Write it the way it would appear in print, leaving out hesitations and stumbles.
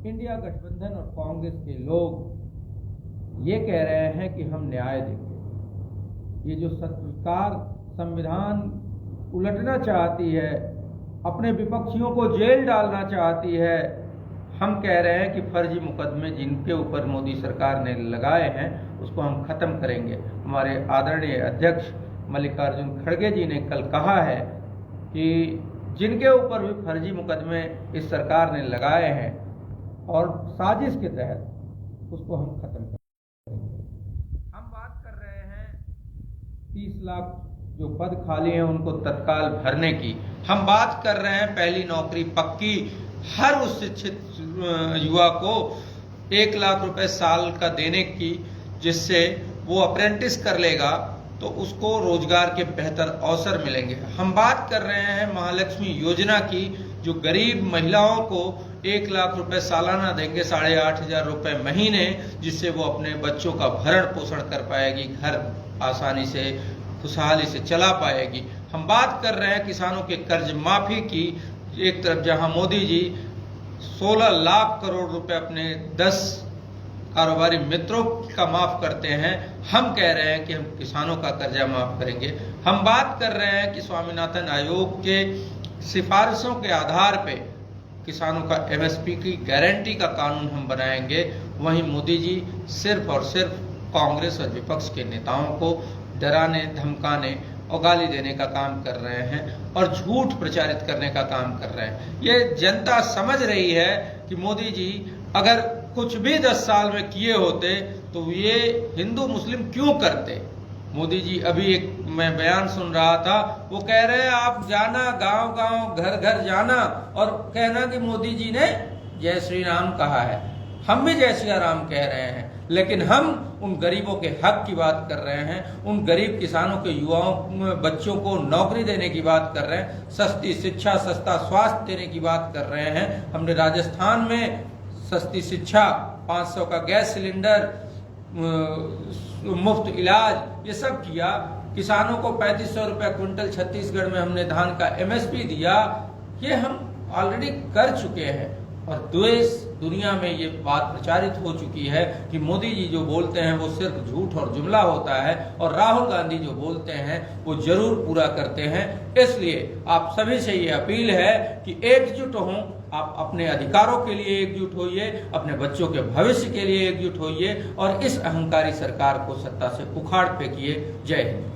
India गठबंधन और कांग्रेस के लोग ये कह रहे हैं कि हम न्याय देंगे। ये जो सरकार संविधान उलटना चाहती है, अपने विपक्षियों को जेल डालना चाहती है, हम कह रहे हैं कि फर्जी मुकदमे जिनके ऊपर मोदी सरकार ने लगाए हैं उसको हम खत्म करेंगे। हमारे आदरणीय अध्यक्ष मल्लिकार्जुन खड़गे जी ने कल कहा है कि जिनके ऊपर भी फर्जी मुकदमे इस सरकार ने लगाए हैं और साजिश के तहत उसको हम खत्म करेंगे। हम बात कर रहे हैं 30 लाख जो पद खाली हैं उनको तत्काल भरने की। हम बात कर रहे हैं पहली नौकरी पक्की, हर उस शिक्षित युवा को 1 लाख रुपए साल का देने की, जिससे वो अप्रेंटिस कर लेगा तो उसको रोजगार के बेहतर अवसर मिलेंगे। हम बात कर रहे हैं महालक्ष्मी योजना की, जो गरीब महिलाओं को 1 लाख रुपए सालाना देंगे, 8,500 रुपए महीने, जिससे वो अपने बच्चों का भरण पोषण कर पाएगी, घर आसानी से खुशहाली से चला पाएगी। हम बात कर रहे हैं किसानों के कर्ज माफी की। एक तरफ जहां मोदी जी 16 लाख करोड़ रुपए अपने 10 कारोबारी मित्रों का माफ करते हैं, हम कह रहे हैं कि हम किसानों का कर्जा माफ करेंगे। हम बात कर रहे हैं कि स्वामीनाथन आयोग के सिफारिशों के आधार पे किसानों का एमएसपी की गारंटी का कानून हम बनाएंगे। वहीं मोदी जी सिर्फ और सिर्फ कांग्रेस और विपक्ष के नेताओं को डराने, धमकाने और गाली देने का काम कर रहे हैं और झूठ प्रचारित करने का काम कर रहे हैं। ये जनता समझ रही है कि मोदी जी अगर कुछ भी 10 साल में किए होते तो ये हिंदू मुस्लिम क्यों करते। मोदी जी अभी एक मैं बयान सुन रहा था, वो कह रहे हैं आप जाना गांव गांव घर घर जाना और कहना कि मोदी जी ने जय श्री राम कहा है। हम भी जय श्री राम कह रहे हैं, लेकिन हम उन गरीबों के हक की बात कर रहे हैं, उन गरीब किसानों के युवाओं बच्चों को नौकरी देने की बात कर रहे हैं, सस्ती शिक्षा, सस्ता स्वास्थ्य देने की बात कर रहे हैं। हमने राजस्थान में सस्ती शिक्षा, 500 का गैस सिलेंडर, मुफ्त इलाज, ये सब किया। किसानों को 3500 रुपये क्विंटल छत्तीसगढ़ में हमने धान का एमएसपी दिया। ये हम ऑलरेडी कर चुके हैं और देश दुनिया में ये बात प्रचारित हो चुकी है कि मोदी जी जो बोलते हैं वो सिर्फ झूठ और जुमला होता है और राहुल गांधी जो बोलते हैं वो जरूर पूरा करते हैं। इसलिए आप सभी से ये अपील है कि एकजुट हों, आप अपने अधिकारों के लिए एकजुट होइए, अपने बच्चों के भविष्य के लिए एकजुट होइए और इस अहंकारी सरकार को सत्ता से उखाड़ फेंकिए। जय हिंद।